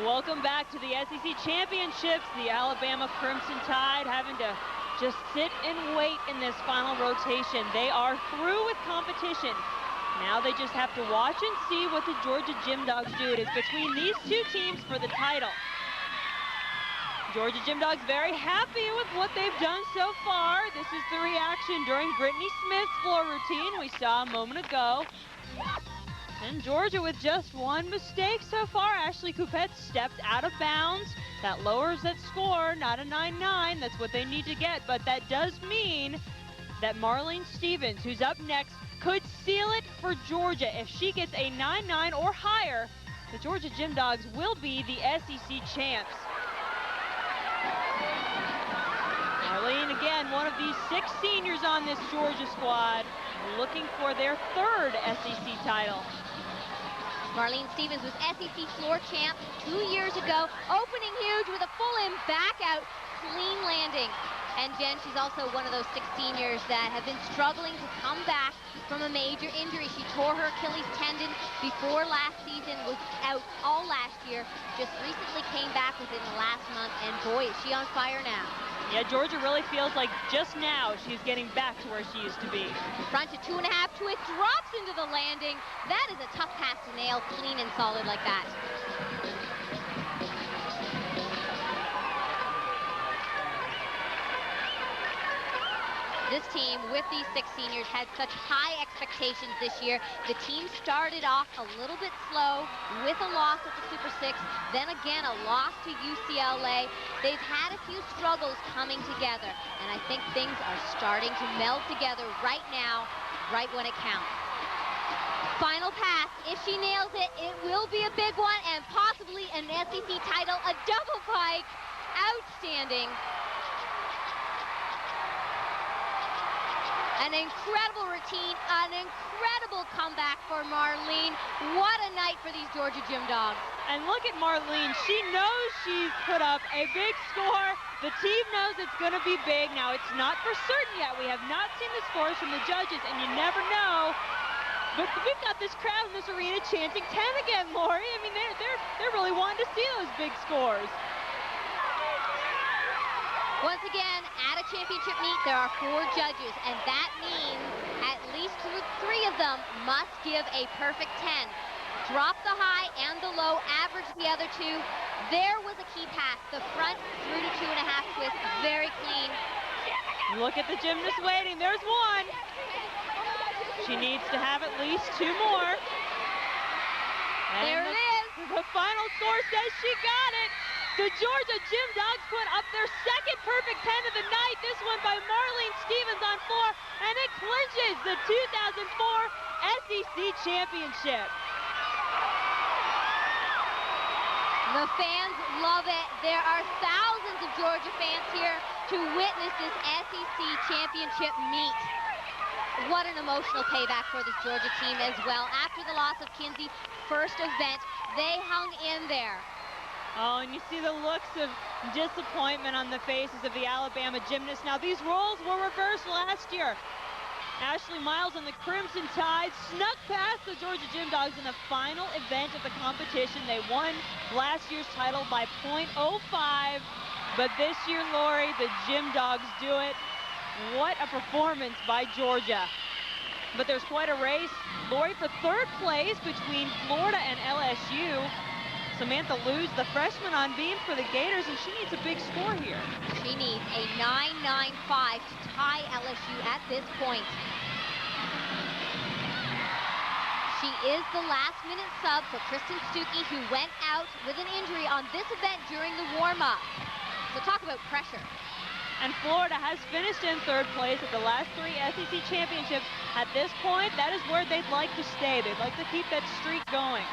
Welcome back to the SEC Championships. The Alabama Crimson Tide having to just sit and wait in this final rotation. They are through with competition. Now they just have to watch and see what the Georgia Gym Dogs do. It is between these two teams for the title. Georgia Gym Dogs very happy with what they've done so far. This is the reaction during Brittany Smith's floor routine we saw a moment ago. And Georgia with just one mistake so far. Ashley Coupette stepped out of bounds. That lowers that score, not a 9-9. That's what they need to get. But that does mean that Marline Stevens, who's up next, could seal it for Georgia. If she gets a 9-9 or higher, the Georgia Gym Dogs will be the SEC champs. Marline, again, one of these 6 seniors on this Georgia squad, looking for their 3rd SEC title. Marline Stevens was SEC floor champ 2 years ago, opening huge with a full-in back-out clean landing. And Jen, she's also one of those 6 seniors that have been struggling to come back from a major injury. She tore her Achilles tendon before last season, was out all last year, just recently came back within the last month, and boy, is she on fire now. Yeah, Georgia really feels like just now she's getting back to where she used to be. Front to 2.5 to it, drops into the landing. That is a tough pass to nail, clean and solid like that. This team, with these 6 seniors, had such high expectations this year. The team started off a little bit slow with a loss at the Super 6, then again a loss to UCLA. They've had a few struggles coming together, and I think things are starting to meld together right now, right when it counts. Final pass, if she nails it, it will be a big one and possibly an SEC title, a double pike. Outstanding. An incredible routine, an incredible comeback for Marline. What a night for these Georgia Gym Dogs. And look at Marline. She knows she's put up a big score. The team knows it's going to be big. Now, it's not for certain yet. We have not seen the scores from the judges, and you never know. But we've got this crowd in this arena chanting 10 again, Lori. I mean, they're really wanting to see those big scores. Once again, at a championship meet, there are 4 judges, and that means at least 3 of them must give a perfect 10. Drop the high and the low, average the other 2. There was a key pass, the front through to 2.5 twist, very clean. Look at the gymnast waiting. There's one. She needs to have at least 2 more. And there it is. The final score says she got it. The Georgia Gym Dogs put up their 2nd perfect 10 of the night. This one by Marline Stevens on floor, and it clinches the 2004 SEC Championship. The fans love it. There are thousands of Georgia fans here to witness this SEC Championship meet. What an emotional payback for this Georgia team as well. After the loss of Kinsey, first event, they hung in there. Oh, and you see the looks of disappointment on the faces of the Alabama gymnasts. Now, these roles were reversed last year. Ashley Miles and the Crimson Tide snuck past the Georgia Gym Dogs in the final event of the competition. They won last year's title by .05. But this year, Lori, the Gym Dogs do it. What a performance by Georgia. But there's quite a race, Lori, for 3rd place between Florida and LSU. Samantha Lutz, the freshman on beam for the Gators, and she needs a big score here. She needs a 9.95 to tie LSU at this point. She is the last-minute sub for Kristen Stuckey, who went out with an injury on this event during the warm-up. So talk about pressure. And Florida has finished in 3rd place at the last 3 SEC championships. At this point, that is where they'd like to stay. They'd like to keep that streak going.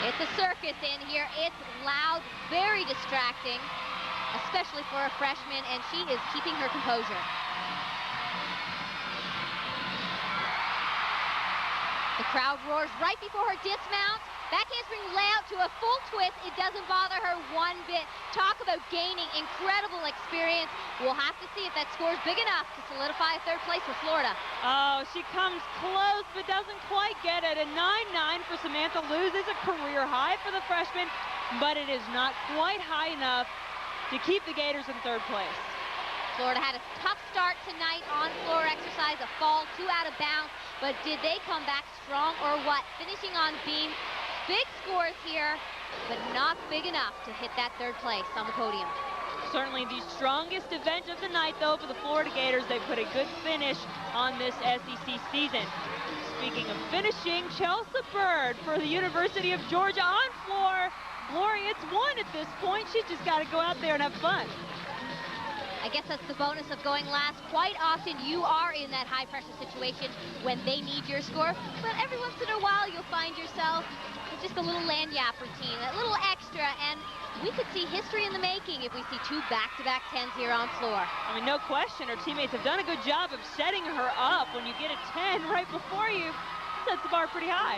It's a circus in here. It's loud, very distracting, especially for a freshman, and she is keeping her composure. The crowd roars right before her dismount. Back handspring layout to a full twist. It doesn't bother her one bit. Talk about gaining incredible experience. We'll have to see if that score is big enough to solidify a third place for Florida. Oh, she comes close but doesn't quite get it. A 9.9 for Samantha loses a career high for the freshman, but it is not quite high enough to keep the Gators in third place. Florida had a tough start tonight on floor exercise, a fall, 2 out of bounds, but did they come back strong or what? Finishing on beam, big scores here, but not big enough to hit that third place on the podium. Certainly the strongest event of the night, though, for the Florida Gators. They put a good finish on this SEC season. Speaking of finishing, Chelsa Byrd for the University of Georgia on floor. Lori, it's won at this point. She's just got to go out there and have fun. I guess that's the bonus of going last. Quite often you are in that high pressure situation when they need your score, but every once in a while you'll find yourself with just a little lanyap routine, a little extra, and we could see history in the making if we see 2 back-to-back 10s here on floor. I mean, no question, her teammates have done a good job of setting her up. When you get a 10 right before you, sets the bar pretty high.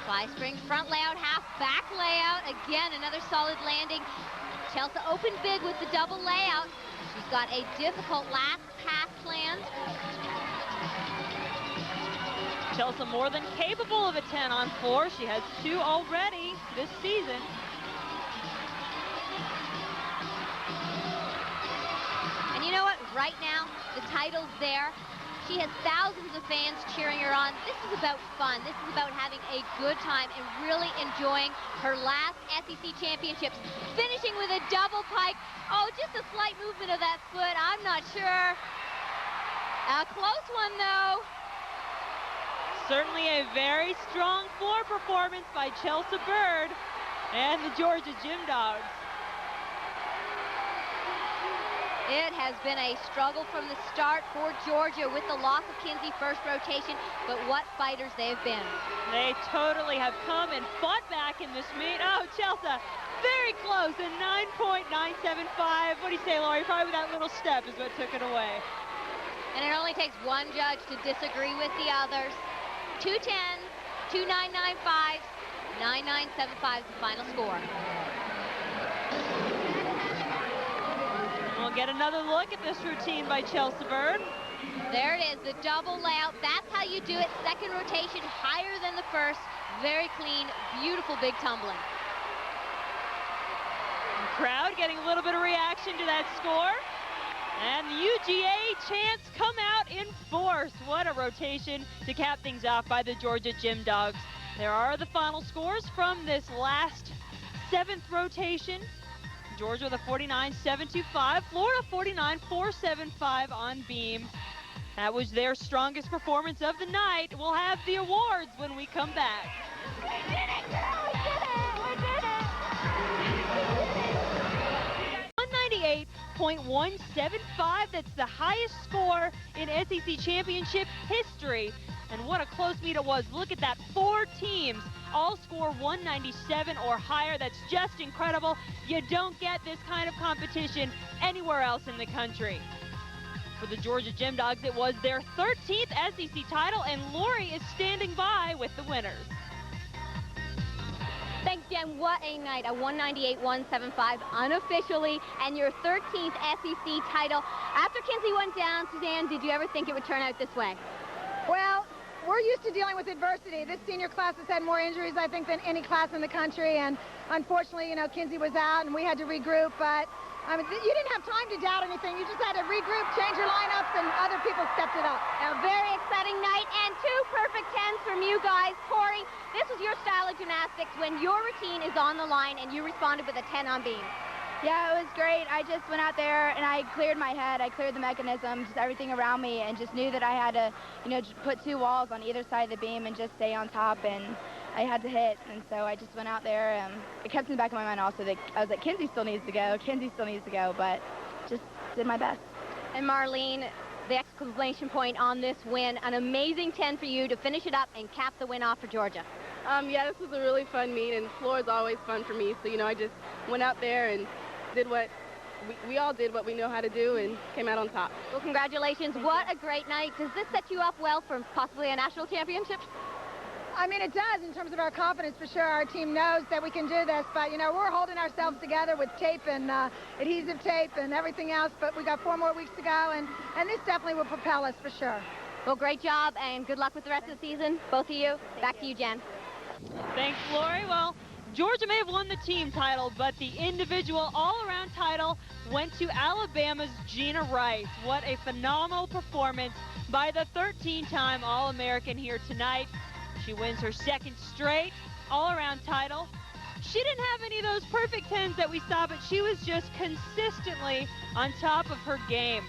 Fly spring front layout, half back layout. Again, another solid landing. Chelsa opened big with the double layout. She's got a difficult last pass planned. Chelsa more than capable of a 10 on floor. She has 2 already this season. And you know what? Right now, the title's there. She has thousands of fans cheering her on. This is about fun. This is about having a good time and really enjoying her last SEC championships. Finishing with a double pike. Oh, just a slight movement of that foot. I'm not sure. A close one, though. Certainly a very strong floor performance by Chelsa Byrd and the Georgia Gym Dogs. It has been a struggle from the start for Georgia with the loss of Kinsey first rotation, but what fighters they have been. They totally have come and fought back in this meet. Oh, Chelsa, very close, a 9.975. What do you say, Lori? Probably that little step is what took it away. And it only takes one judge to disagree with the others. 2 10s, 2 9.95s, 9.975 is the final score. We'll get another look at this routine by Chelsa Byrd. There it is, the double layout. That's how you do it. Second rotation, higher than the first. Very clean, beautiful big tumbling. The crowd getting a little bit of reaction to that score. And the UGA chants come out in force. What a rotation to cap things off by the Georgia Gym Dogs. There are the final scores from this last 7th rotation. Georgia with a 49.725, Florida 49.475 on beam. That was their strongest performance of the night. We'll have the awards when we come back. We did it, girl! We did it! 198.175, that's the highest score in SEC championship history. And what a close meet it was. Look at that, 4 teams all score 197 or higher. That's just incredible. You don't get this kind of competition anywhere else in the country. For the Georgia Gym Dogs, it was their 13th SEC title, and Lori is standing by with the winners. Thanks, Jen. What a night. A 198.175 unofficially, and your 13th SEC title. After Kinsey went down, Suzanne, did you ever think it would turn out this way? Well, we're used to dealing with adversity. This senior class has had more injuries, I think, than any class in the country. And unfortunately, you know, Kinsey was out and we had to regroup. But I mean, you didn't have time to doubt anything. You just had to regroup, change your lineups, and other people stepped it up. A very exciting night and 2 perfect 10s from you guys. Corey, this was your style of gymnastics when your routine is on the line and you responded with a 10 on beam. Yeah, it was great. I just went out there and I cleared my head. I cleared the mechanism, just everything around me, and just knew that I had to, you know, just put 2 walls on either side of the beam and just stay on top, and I had to hit. And so I just went out there, and it kept in the back of my mind also that I was like, Kinsey still needs to go, Kinsey still needs to go, but just did my best. And Marline, the exclamation point on this win, an amazing 10 for you to finish it up and cap the win off for Georgia. Yeah, this was a really fun meet, and floor is always fun for me. So, you know, I just went out there and did what we all did, what we know how to do, and came out on top. Well, congratulations. What a great night. Does this set you up well for possibly a national championship? I mean, it does in terms of our confidence for sure. Our team knows that we can do this, but, you know, we're holding ourselves together with tape and adhesive tape and everything else, but we got 4 more weeks to go, and this definitely will propel us for sure. Well, great job, and good luck with the rest of the season, both of you. Back to you, Jen. Thanks, Lori. Well, Georgia may have won the team title, but the individual all-around title went to Alabama's Gina Rice. What a phenomenal performance by the 13-time All-American here tonight. She wins her 2nd straight all-around title. She didn't have any of those perfect 10s that we saw, but she was just consistently on top of her game.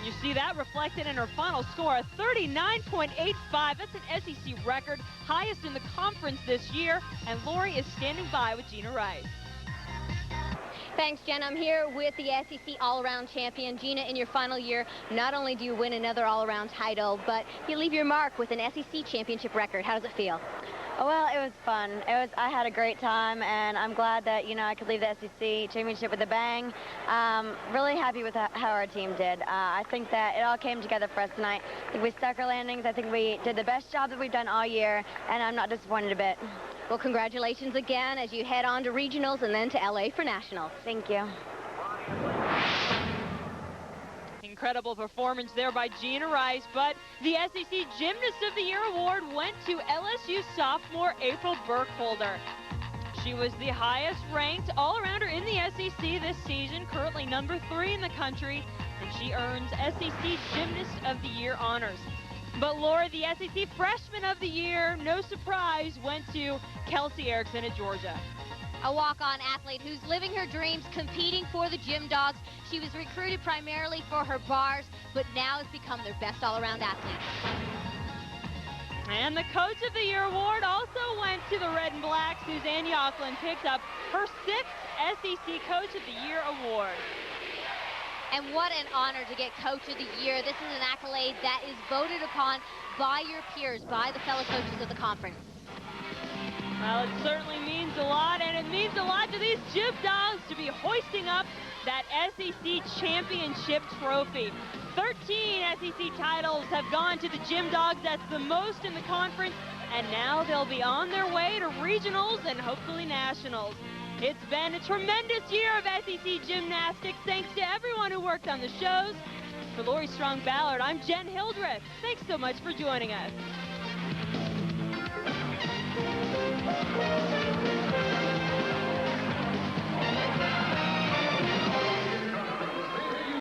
You see that reflected in her final score, a 39.85. That's an SEC record, highest in the conference this year. And Lori is standing by with Gina Rice. Thanks, Jen. I'm here with the SEC all-around champion. Gina, in your final year, not only do you win another all-around title, but you leave your mark with an SEC championship record. How does it feel? Well, it was fun. I had a great time, and I'm glad that, you know, I could leave the SEC championship with a bang. Really happy with how our team did. I think that it all came together for us tonight. I think we stuck our landings. I think we did the best job that we've done all year, and I'm not disappointed a bit. Well, congratulations again as you head on to regionals and then to LA for nationals. Thank you. Incredible performance there by Gina Rice, but the SEC Gymnast of the Year award went to LSU sophomore April Burkholder. She was the highest ranked all-arounder in the SEC this season, currently number 3 in the country, and she earns SEC Gymnast of the Year honors. But Laura, the SEC Freshman of the Year, no surprise, went to Chelsa at Georgia. A walk-on athlete who's living her dreams, competing for the Gym Dogs. She was recruited primarily for her bars, but now has become their best all-around athlete. And the Coach of the Year award also went to the Red and Black. Suzanne Yocklin picked up her 6th SEC Coach of the Year award. And what an honor to get Coach of the Year. This is an accolade that is voted upon by your peers, by the fellow coaches of the conference. Well, it certainly means a lot, and it means a lot to these Gym Dogs to be hoisting up that SEC championship trophy. 13 SEC titles have gone to the Gym Dogs. That's the most in the conference, and now they'll be on their way to regionals and hopefully nationals. It's been a tremendous year of SEC gymnastics. Thanks to everyone who worked on the shows. For Lori Strong-Ballard, I'm Jen Hildreth. Thanks so much for joining us.